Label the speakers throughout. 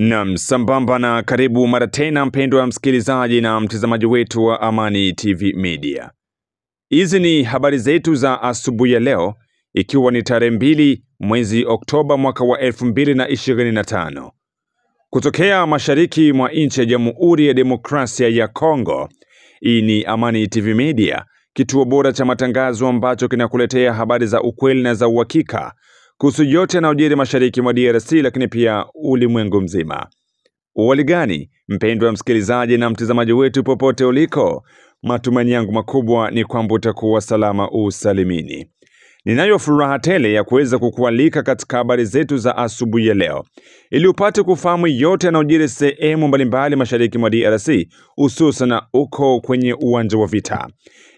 Speaker 1: Naam, sambamba na karibu mara tena mpendwa msikilizaji na mtazamaji wetu wa Amani TV Media. Hizi ni habari zetu za asubuhi ya leo, ikiwa ni tarehe 2 mwezi Oktoba mwaka wa 2025. Kutokea mashariki mwa nchi ya Jamhuri ya Demokrasia ya Kongo, hii ni Amani TV Media, kituo bora cha matangazo ambacho kinakuletea habari za ukweli na za uhakika kuhusu yote yanayojiri mashariki mwa DRC, lakini pia ulimwengu mzima. Uwali gani mpendwa msikilizaji na mtazamaji wetu popote uliko, matumaini yangu makubwa ni kwamba utakuwa salama usalimini. Ninayo furaha tele ya kuweza kukualika katika habari zetu za asubuhi ya leo, ili upate kufahamu yote yanayojiri sehemu mbalimbali mashariki mwa DRC, hususan uko kwenye uwanja wa vita.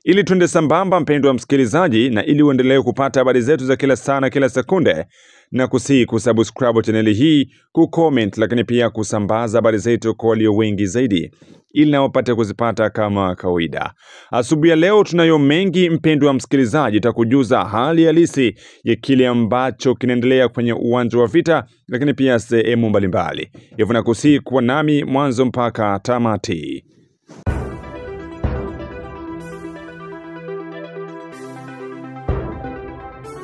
Speaker 1: Ili tuende sambamba mpendwa msikilizaji, na ili uendelee kupata habari zetu za kila saa na kila sekunde, na kusubscribe channel hii, kucomment, lakini pia kusambaza habari zetu kwa walio wengi zaidi, ili na wapate kuzipata kama kawaida. Asubuhi ya leo tunayo mengi mpendwa msikilizaji, takujuza hali halisi ya kile ambacho kinaendelea kwenye uwanja wa vita, lakini pia sehemu mbalimbali. Hivyo nakusihi kuwa nami mwanzo mpaka tamati.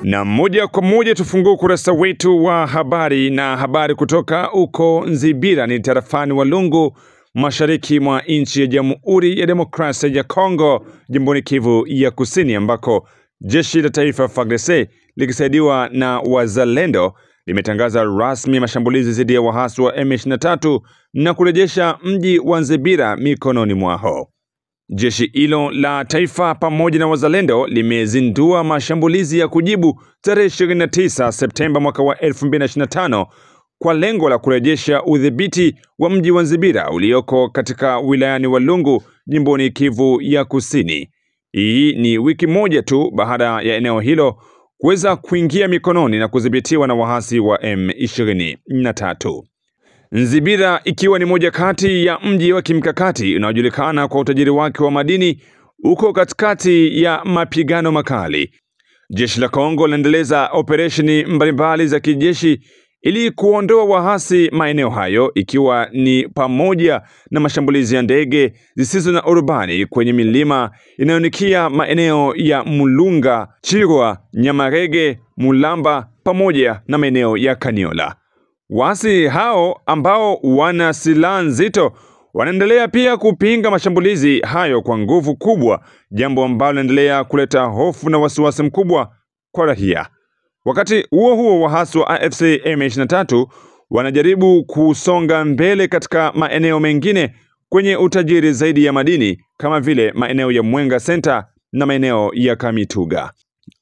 Speaker 1: Na moja kwa moja tufungue kurasa wetu wa habari na habari kutoka uko Nzibira, ni tarafani Walungu, mashariki mwa nchi ya Jamhuri ya Demokrasia ya Kongo, jimboni Kivu ya Kusini, ambako jeshi la taifa FARDC likisaidiwa na wazalendo limetangaza rasmi mashambulizi dhidi ya waasi wa M23 na kurejesha mji wa Nzibira mikononi mwao. Jeshi hilo la taifa pamoja na wazalendo limezindua mashambulizi ya kujibu tarehe 29 Septemba mwaka wa 2025 kwa lengo la kurejesha udhibiti wa mji wa Nzibira ulioko katika wilayani Walungu, jimboni Kivu ya Kusini. Hii ni wiki moja tu baada ya eneo hilo kuweza kuingia mikononi na kudhibitiwa na waasi wa M23. Nzibira ikiwa ni moja kati ya mji wa kimkakati unaojulikana kwa utajiri wake wa madini, uko katikati ya mapigano makali. Jeshi la Kongo linaendeleza operesheni mbalimbali za kijeshi ili kuondoa waasi maeneo hayo, ikiwa ni pamoja na mashambulizi ya ndege zisizo na urubani kwenye milima inayonikia maeneo ya Mulunga, Chirwa, Nyamarege, Mulamba pamoja na maeneo ya Kaniola. Waasi hao ambao wana silaha nzito wanaendelea pia kupinga mashambulizi hayo kwa nguvu kubwa, jambo ambalo linaendelea kuleta hofu na wasiwasi mkubwa kwa raia. Wakati huo huo, waasi wa AFC M23 wanajaribu kusonga mbele katika maeneo mengine kwenye utajiri zaidi ya madini, kama vile maeneo ya Mwenga Center na maeneo ya Kamituga.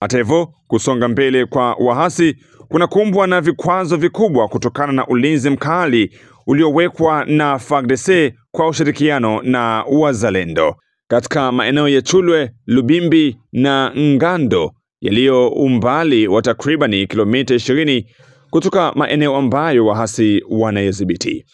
Speaker 1: Hata hivyo, kusonga mbele kwa waasi kunakumbwa na vikwazo vikubwa kutokana na ulinzi mkali uliowekwa na FARDC kwa ushirikiano na wazalendo katika maeneo ya Chulwe, Lubimbi na Ngando, yaliyo umbali wa takriban kilomita 20 kutoka maeneo ambayo waasi wanayadhibiti.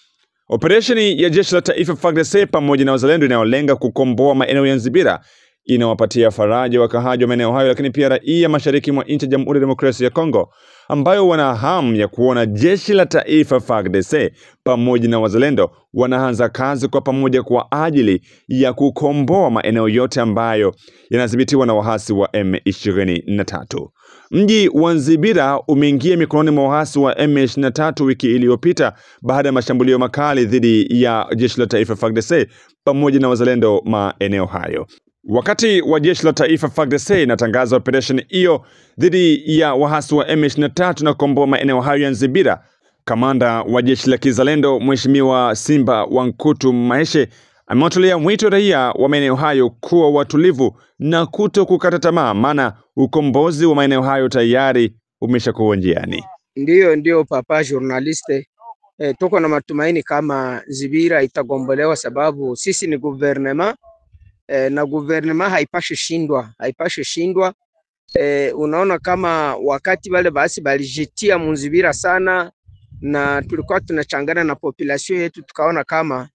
Speaker 1: Operesheni ya jeshi la taifa FARDC pamoja na wazalendo inayolenga kukomboa maeneo ya Nzibira inawapatia faraja wakahaji wa maeneo hayo, lakini pia raia mashariki mwa nchi ya Jamhuri ya Demokrasia ya Kongo ambayo wana hamu ya kuona jeshi la taifa FARDC pamoja na wazalendo wanaanza kazi kwa pamoja kwa ajili ya kukomboa maeneo yote ambayo yanadhibitiwa na waasi wa M23. Mji wa Nzibira umeingia mikononi mwa waasi wa M23 wiki iliyopita baada ya mashambulio makali dhidi ya jeshi la taifa FARDC pamoja na wazalendo maeneo hayo. Wakati wa jeshi la taifa FARDC inatangaza operation hiyo dhidi ya waasi wa M23 na kukomboa maeneo hayo ya Nzibira, kamanda wa jeshi la kizalendo Mheshimiwa Simba Wankutu Maeshe amewatolea mwito raia wa maeneo hayo kuwa watulivu na kuto kukata tamaa, maana ukombozi wa maeneo hayo tayari umeshakuwa njiani.
Speaker 2: Ndio papa journaliste, tuko na matumaini kama Nzibira itagombolewa, sababu sisi ni gouvernement na gouvernement haipashi shindwa. Unaona kama wakati wale basi balijitia Nzibira sana, na tulikuwa tunachangana na population yetu, tukaona kama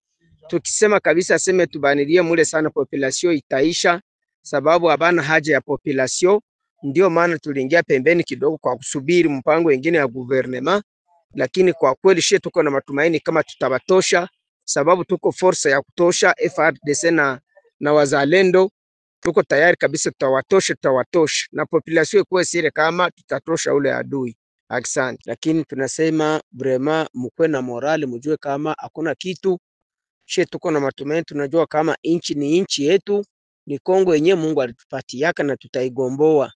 Speaker 2: tukisema kabisa seme tubanilie mule sana population itaisha, sababu habana haja ya population. Ndio maana tuliingia pembeni kidogo kwa kusubiri mpango wengine ya gouvernement lakini kwa kweli shie tuko na matumaini kama tutabatosha, sababu tuko force ya kutosha. FARDC na wazalendo tuko tayari kabisa, tutawatosha na population ikuwe sire kama tutatosha ule adui. Asante. Lakini tunasema brema mkwe na morale, mjue kama hakuna kitu shie tuko na matumaini. Tunajua kama inchi ni inchi yetu, ni Kongo yenyewe Mungu alitupatiaka na tutaigomboa.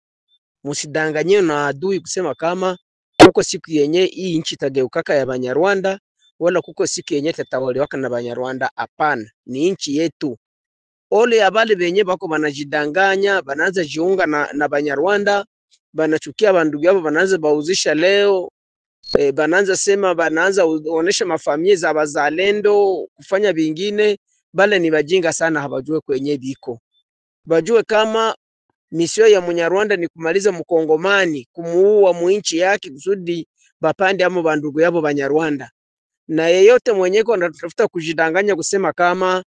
Speaker 2: Musidanganywe na adui kusema kama kuko siku yenye hii inchi tageukaka ya Banyarwanda, wala kuko siku yenye tatawaliwaka na Banyarwanda. Hapana, ni inchi yetu. Ole abale benye bako banajidanganya, banaanza jiunga na Banyarwanda, banachukia bandugu yabo, banaanza bauzisha leo, banaanza sema, banaanza onesha mafamilia za bazalendo kufanya vingine. Bale ni bajinga sana, habajue kwenye biko. Bajue kama misio ya Munyarwanda ni kumaliza mkongomani, kumuua muinchi yake kusudi bapande amo bandugu yabo Banyarwanda. Na yeyote mwenyeko anatafuta kujidanganya kusema kama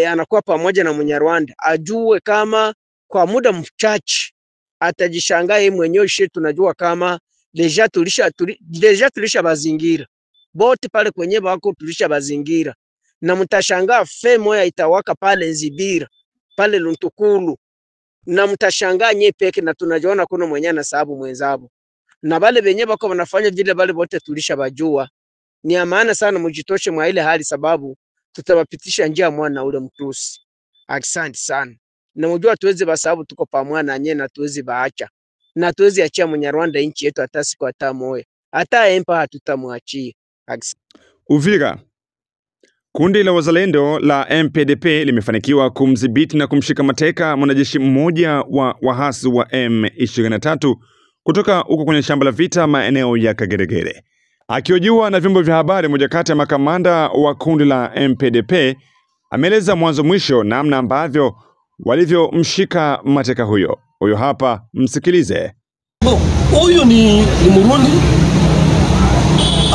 Speaker 2: anakuwa pamoja na Munyarwanda, ajue kama kwa muda mchache atajishangaa yeye mwenyewe. Shetu tunajua kama deja tulisha bazingira bote pale kwenye bako, tulisha bazingira, na mtashangaa fe moya itawaka pale Nzibira pale Luntukulu, na mtashangaa nye peke, na tunajiona kuna mwenye na sababu mwenzabo, na bale benye bako wanafanya vile bale bote tulisha bajua. Ni amana sana mujitoshe mwa ile hali, sababu tutawapitisha njia mwana ule mtusi. Asante sana. Na mjua tuweze basababu tuko pamoja na nyie, na tuweze baacha, na tuweze achia Munyarwanda inchi yetu hata siku hata moya, hata empa hatutamwachia.
Speaker 1: Uvira, kundi la wazalendo la MPDP limefanikiwa kumdhibiti na kumshika mateka mwanajeshi mmoja wa wahasi wa M23 kutoka huko kwenye shamba la vita maeneo ya Kageregere. Akihojiwa na vyombo vya habari, moja kati ya makamanda wa kundi la MPDP ameeleza mwanzo mwisho namna ambavyo walivyomshika mateka huyo. Huyo hapa, msikilize.
Speaker 3: Huyu ni Murundi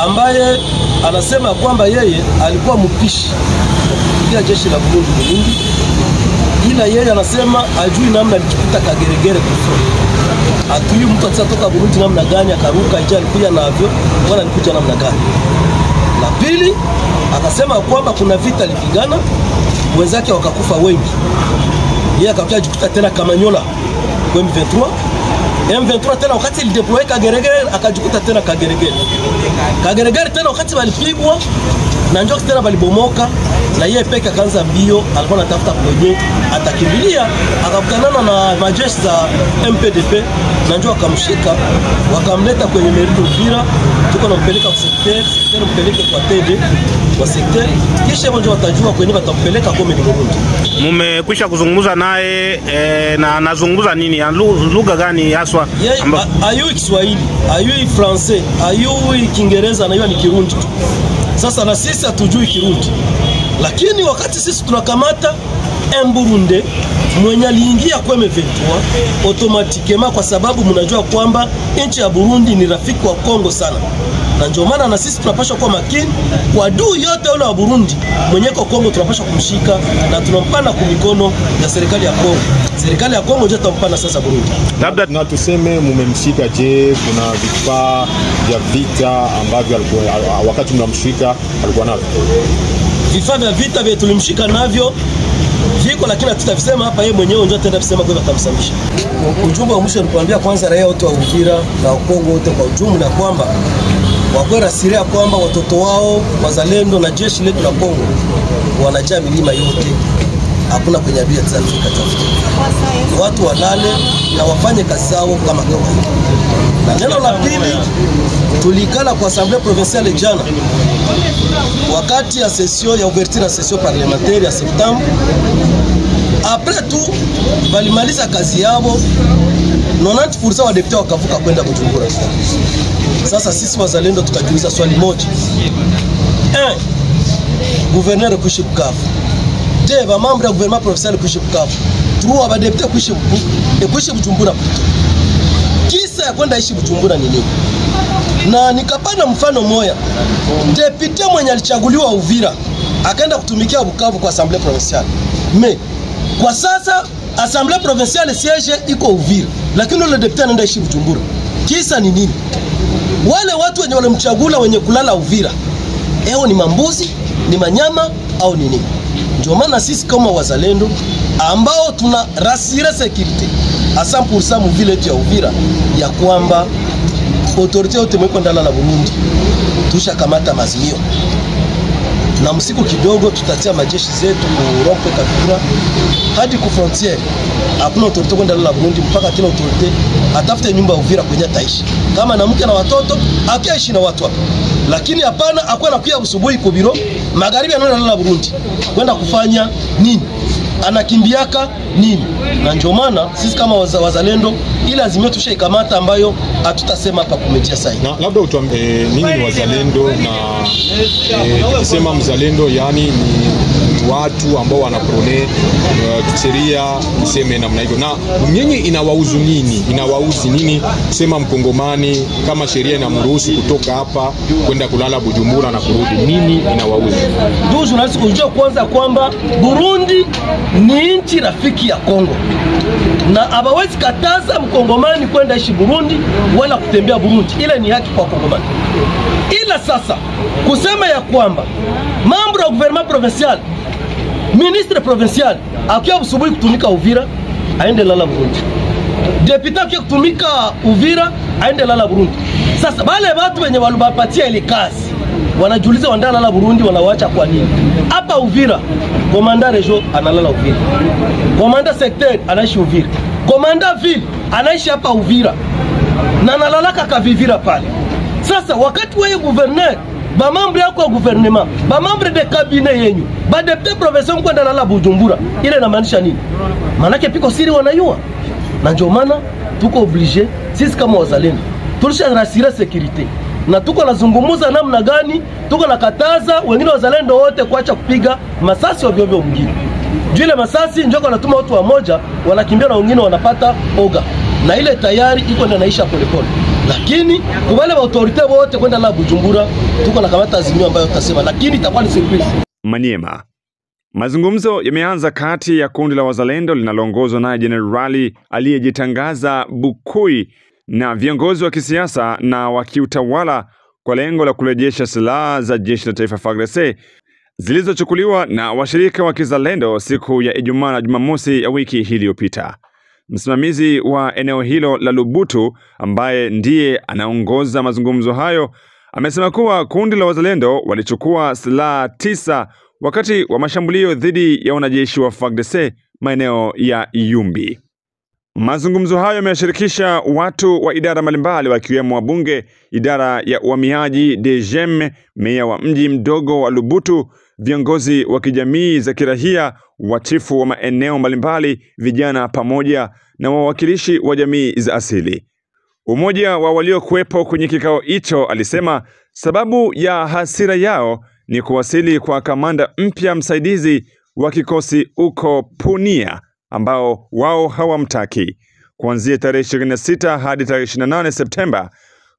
Speaker 3: ambaye anasema kwamba yeye alikuwa mpishi katika jeshi la Burundi, ila yeye anasema ajui namna alijikuta Kageregere kufo. Atui mtu atatoka Burundi namna gani akaruka nje, alikuja navyo wala alikuja namna gani. La pili akasema kwamba kuna vita alipigana, wenzake wakakufa wengi. Yeye akakuja jikuta tena Kamanyola kwa M23 tena wakati ilideploy Kageregere akajikuta tena Kageregere tena wakati walipigwa na njoo tena walibomoka, na yeye peke akaanza mbio, alikuwa anatafuta kwenye atakimbilia, akakutanana na majeshi za MPDP na njoo akamshika, wakamleta kwenye Merido Uvira, tuko nampeleka kwa secteur, mpeleke kwa TD kwa secteur, kisha njoo watajua kwenye watampeleka kwa Burundi.
Speaker 4: Mmekwisha kuzungumza naye na anazungumza nini? Lugha gani haswa?
Speaker 3: Ayui Kiswahili, ayui Francais, ayui Kiingereza, na hiyo ni Kirundi tu. Sasa na sisi hatujui Kirundi, lakini wakati sisi tunakamata Burundi mwenye aliingia kwa M23 automatikema, kwa sababu mnajua kwamba nchi ya Burundi ni rafiki wa Kongo sana, na ndio maana na sisi tunapaswa kuwa makini kwa adui yote wale wa Burundi mwenye kwa Kongo, tunapaswa kumshika na tunampana kwa mikono ya serikali ya Kongo. Serikali ya Kongo ndio tunampana sasa Burundi.
Speaker 5: Labda na tuseme mumemshika, je, kuna vifaa vya vita ambavyo alikuwa wakati mnamshika alikuwa navyo?
Speaker 3: Vifaa vya vita vile tulimshika navyo viko, lakini tutavisema hapa, yeye mwenyewe ndio ataenda kusema kwa atamsamisha. Ujumbe wa mwisho nikuambia kwanza raia wote wa Uvira na Kongo wote kwa ujumla kwamba wakwera siria kwamba watoto wao wazalendo na jeshi letu la Kongo wanajaa milima yote, hakuna kwenye adui atafika. Watu walale na wafanye kazi zao kama kawaida. Na neno la pili, tulikala kwa Assemblée provinciale jana wakati ya session ya ouverture ya session parlementaire ya septembre. Après tout balimaliza kazi yao, 90% wa deputy wakavuka kwenda Bujumbura. Sasa sisi wazalendo tukajiuliza swali moja. Gouverneur kuishi Bukavu. Je, ba membre ya gouvernement provincial kuishi Bukavu. Tuwa ba deputy kuishi Bujumbura. Kisa ya kwenda ishi Bujumbura ni nini? Na nikapana mfano moya. Deputy mwenye alichaguliwa Uvira akaenda kutumikia Bukavu kwa Assemblée provinciale. Mais kwa sasa Assemblée provinciale siège iko Uvira, lakini le deputy anaenda ishi Bujumbura. Kisa ni nini? Wale watu wenye walimchagula wenye kulala Uvira, ni mambuzi, ni manyama au ni nini? Ndio maana sisi kama wazalendo ambao tuna rasira security a 100% mvile yetu ya Uvira ya kwamba autorite yote mweko ndala la Burundi tusha kamata mazimio, na msiku kidogo tutatia majeshi zetu kurope Kabura hadi ku frontier. Hakuna autorite kwenda la Burundi mpaka kila autorite atafute nyumba Uvira kwenye taishi, kama na mke na watoto akiishi na watu hapa. Lakini hapana akwa nakuya usubuhi ku biro magharibi anaenda la Burundi kwenda kufanya nini? Anakimbiaka nini? Na ndio maana sisi kama wazalendo ile azimio tushaikamata ambayo hatutasema hapa kumetia saini.
Speaker 5: Na labda utuambie nini ni wazalendo, na tukisema mzalendo yani ni watu ambao wanaprone sheria tuseme namna hiyo, na nyinyi inawauzu nini? Inawauzi nini kusema mkongomani kama sheria inamruhusu kutoka hapa kwenda kulala Bujumbura na kurudi? Nini inawauzi?
Speaker 3: Ndio journalist kujua kwanza kwamba Burundi ni nchi rafiki ya Kongo, na hawawezi kataza mkongomani kwenda ishi Burundi wala kutembea Burundi. Ile ni haki kwa Kongomani. Ila sasa kusema ya kwamba mambo ya gouvernement provincial, ministre provincial akiwa usubuhi kutumika Uvira aende lala Burundi, deputy akiwa kutumika Uvira aende lala Burundi. Sasa wale watu wenye walibapatia ile kazi wanajiuliza wandala la Burundi wanawaacha kwa nini? Hapa Uvira komanda region analala Uvira, komanda secteur anaishi Uvira, komanda ville anaishi hapa Uvira na analalaka Kavivira pale. Sasa wakati wewe gouverneur, ba membre yako ya gouvernement, ba membre de cabinet yenyu, ba deputy provincial kwenda lala Bujumbura, ile inamaanisha nini? Manake piko siri wanayua. Na ndio maana tuko obligé sisi kama wazalendo tulisha rasira security, na tuko nazungumuza namna gani tuko nakataza wengine wazalendo wote kuacha kupiga masasi ovyo ovyo mwingine. Jule masasi njoko natuma watu wa moja wanakimbia na wengine wanapata oga, na ile tayari iko ndio naisha polepole. Lakini kwa wale autorite wote kwenda la Bujumbura tuko na kamata azimio ambayo tutasema, lakini itakuwa ni surprise.
Speaker 1: Maniema. Mazungumzo yameanza kati ya kundi la wazalendo linaloongozwa na Jenerali aliyejitangaza Bukui na viongozi wa kisiasa na wa kiutawala kwa lengo la kurejesha silaha za jeshi la taifa FARDC zilizochukuliwa na washirika wa kizalendo siku ya Ijumaa na Jumamosi ya wiki iliyopita. Msimamizi wa eneo hilo la Lubutu ambaye ndiye anaongoza mazungumzo hayo amesema kuwa kundi la wazalendo walichukua silaha 9 wakati wa mashambulio dhidi ya wanajeshi wa FARDC maeneo ya Yumbi. Mazungumzo hayo yameshirikisha watu wa idara mbalimbali wakiwemo wabunge, idara ya uhamiaji DGM, meya wa mji mdogo wa Lubutu, viongozi wa kijamii za kirahia, watifu wa maeneo mbalimbali, vijana pamoja na wawakilishi wa jamii za asili. Umoja wa waliokuwepo kwenye kikao hicho alisema sababu ya hasira yao ni kuwasili kwa kamanda mpya msaidizi wa kikosi uko Punia ambao wao hawamtaki. Kuanzia tarehe 26 hadi tarehe 28 Septemba,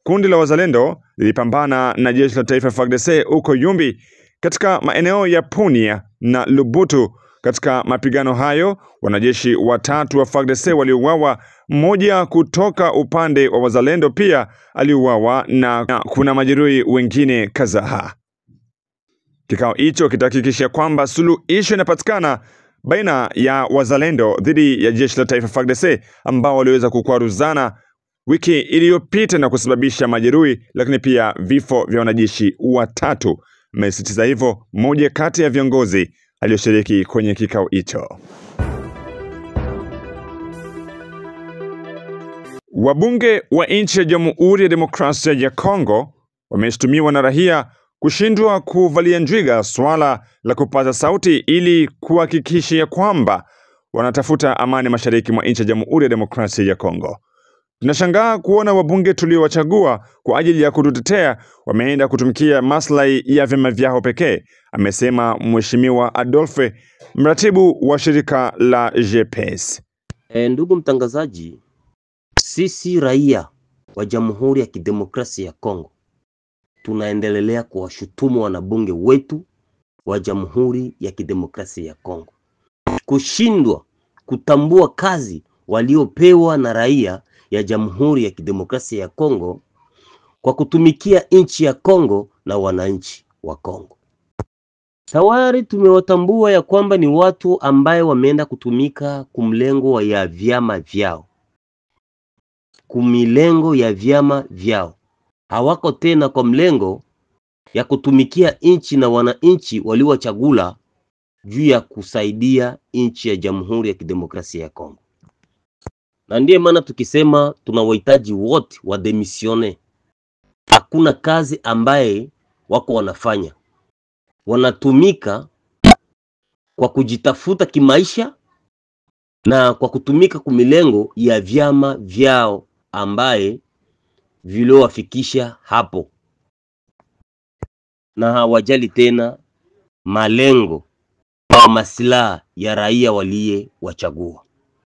Speaker 1: kundi la wazalendo lilipambana na jeshi la taifa FARDC uko Yumbi katika maeneo ya Punia na Lubutu. Katika mapigano hayo, wanajeshi 3 wa FARDC waliuawa, mmoja kutoka upande wa wazalendo pia aliuawa na kuna majeruhi wengine kadhaa. Kikao hicho kitahakikisha kwamba suluhisho inapatikana baina ya wazalendo dhidi ya jeshi la taifa FARDC ambao waliweza kukwaruzana wiki iliyopita na kusababisha majeruhi lakini pia vifo vya wanajeshi 3. Amesisitiza hivyo mmoja kati ya viongozi aliyoshiriki kwenye kikao hicho. Wabunge wa nchi ya Jamhuri ya Demokrasia ya Kongo wameshtumiwa na raia kushindwa kuvalia njuga swala la kupaza sauti ili kuhakikisha kwamba wanatafuta amani mashariki mwa nchi ya Jamhuri ya Demokrasia ya Kongo. Tunashangaa kuona wabunge tuliowachagua kwa ajili ya kututetea wameenda kutumikia maslahi ya vyama vyao pekee, amesema Mheshimiwa Adolphe, mratibu wa shirika la GPS.
Speaker 6: Ndugu mtangazaji, sisi raia wa Jamhuri ya Kidemokrasia ya Kongo tunaendelea kuwashutumu wanabunge wetu wa Jamhuri ya Kidemokrasia ya Kongo kushindwa kutambua kazi waliopewa na raia ya Jamhuri ya Kidemokrasia ya Kongo kwa kutumikia nchi ya Kongo na wananchi wa Kongo. Tayari tumewatambua ya kwamba ni watu ambaye wameenda kutumika kumlengo ya vyama vyao. Kumilengo ya vyama vyao. Hawako tena kwa mlengo ya kutumikia nchi na wananchi waliowachagula juu ya kusaidia nchi ya Jamhuri ya Kidemokrasia ya Kongo. Na ndiye maana tukisema tunawahitaji wote wa demisione. Hakuna kazi ambaye wako wanafanya. Wanatumika kwa kujitafuta kimaisha na kwa kutumika kumilengo ya vyama vyao ambaye viliowafikisha hapo. Na hawajali tena malengo au maslaha ya raia waliye wachagua.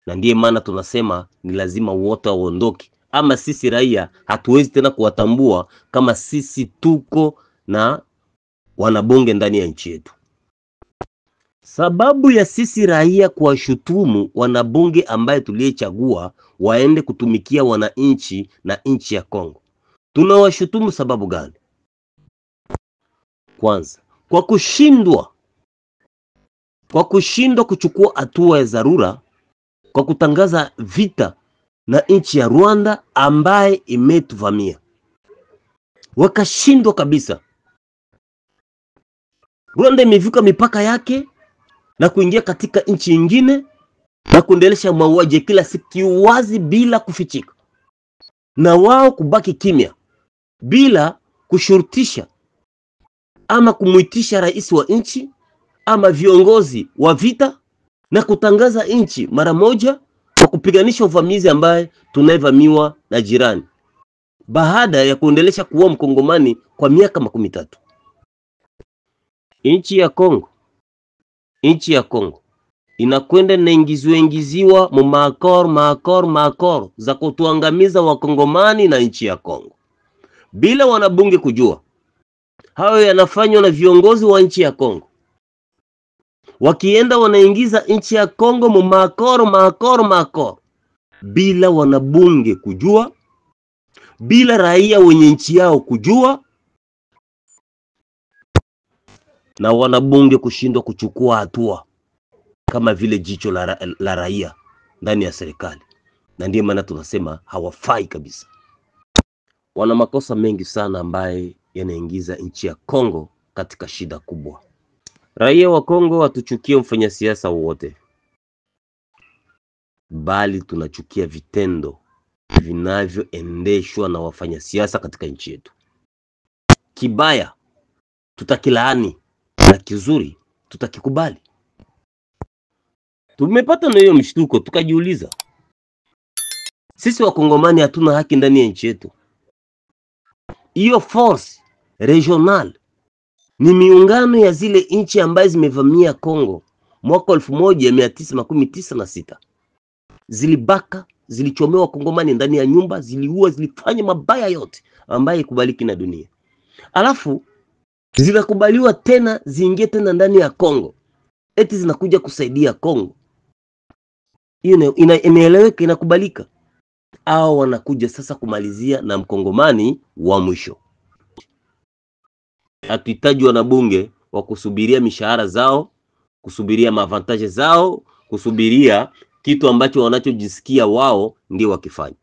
Speaker 6: Na ndiye maana tunasema ni lazima wote waondoke. Ama sisi raia hatuwezi tena kuwatambua kama sisi tuko na wanabunge ndani ya nchi yetu. Sababu ya sisi raia kuwashutumu wanabunge ambaye tuliyechagua waende kutumikia wananchi na nchi ya Kongo. Tunawashutumu sababu gani? Kwanza, kwa kushindwa kuchukua hatua ya dharura kwa kutangaza vita na nchi ya Rwanda ambaye imetuvamia. Wakashindwa kabisa. Rwanda imevuka mipaka yake na kuingia katika nchi nyingine na kuendelesha mauaji kila siku wazi bila kufichika. Na wao kubaki kimya bila kushurutisha ama kumuitisha rais wa nchi ama viongozi wa vita na kutangaza nchi mara moja kwa kupiganisha uvamizi ambaye tunavamiwa na jirani. Baada ya kuendelesha kuwa mkongomani kwa miaka 13. Nchi ya Kongo inakwenda na ingiziwa mu makor za kutuangamiza wakongomani na nchi ya Kongo. Bila wanabunge kujua. Hayo yanafanywa na viongozi wa nchi ya Kongo. Wakienda wanaingiza nchi ya Kongo mu makor. Bila wanabunge kujua. Bila raia wenye nchi yao kujua. Na wanabunge kushindwa kuchukua hatua kama vile jicho la raia ndani ya serikali. Na ndiye maana tunasema hawafai kabisa. Wana makosa mengi sana ambaye yanaingiza nchi ya Kongo katika shida kubwa. Raia wa Kongo hatuchukie mfanyasiasa wote, bali tunachukia vitendo vinavyoendeshwa na wafanyasiasa katika nchi yetu. Kibaya tutakilaani na kizuri tutakikubali. Tumepata na hiyo mshtuko tukajiuliza, sisi wakongomani hatuna haki ndani ya nchi yetu? Hiyo force regional ni miungano ya zile nchi ambazo zimevamia Kongo mwaka 1996. Zilibaka, zilichomewa wakongomani ndani ya nyumba, ziliua, zilifanya mabaya yote ambaye kubaliki na dunia. Alafu zinakubaliwa tena ziingie tena ndani ya Kongo. Eti zinakuja kusaidia Kongo. Hiyo inaeleweka, inakubalika. Au wanakuja sasa kumalizia na mkongomani wa mwisho. Hatuhitaji wanabunge wa kusubiria mishahara zao, kusubiria mavantaje zao, kusubiria kitu ambacho wanachojisikia wao ndio wakifanya.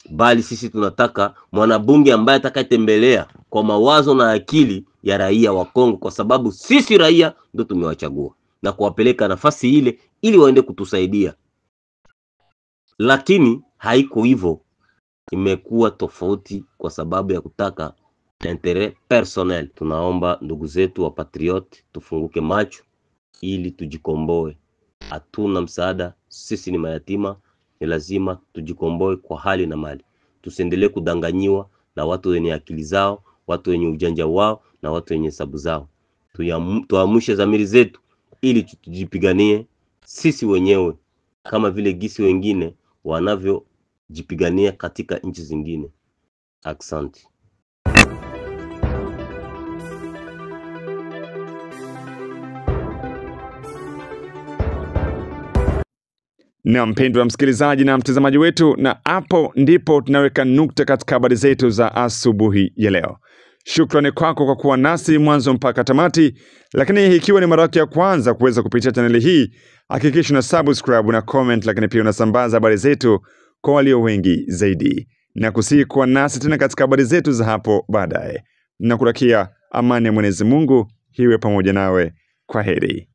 Speaker 6: Bali sisi tunataka mwanabunge ambaye atakayetembelea kwa mawazo na akili ya raia wa Kongo, kwa sababu sisi raia ndio tumewachagua na kuwapeleka nafasi ile ili waende kutusaidia. Lakini haiko hivyo, imekuwa tofauti kwa sababu ya kutaka intérêt personnel. Tunaomba ndugu zetu wa patriot tufunguke macho ili tujikomboe. Hatuna msaada, sisi ni mayatima, ni lazima tujikomboe kwa hali na mali. Tusiendelee kudanganyiwa na watu wenye akili zao, watu wenye ujanja wao na watu wenye hesabu zao. Tuamshe dhamiri zetu ili tujipiganie sisi wenyewe kama vile gisi wengine wanavyojipigania katika nchi zingine. Asante.
Speaker 1: Na mpendwa msikilizaji na mtazamaji wetu, na hapo ndipo tunaweka nukta katika habari zetu za asubuhi ya leo. Shukrani kwako kwa kuwa nasi mwanzo mpaka tamati, lakini ikiwa ni mara yako ya kwanza kuweza kupitia chaneli hii, hakikisha una subscribe na comment, lakini pia unasambaza habari zetu kwa walio wengi zaidi. Na kusihi kuwa nasi tena katika habari zetu za hapo baadaye. Na kutakia amani ya Mwenyezi Mungu iwe pamoja nawe. Kwa heri.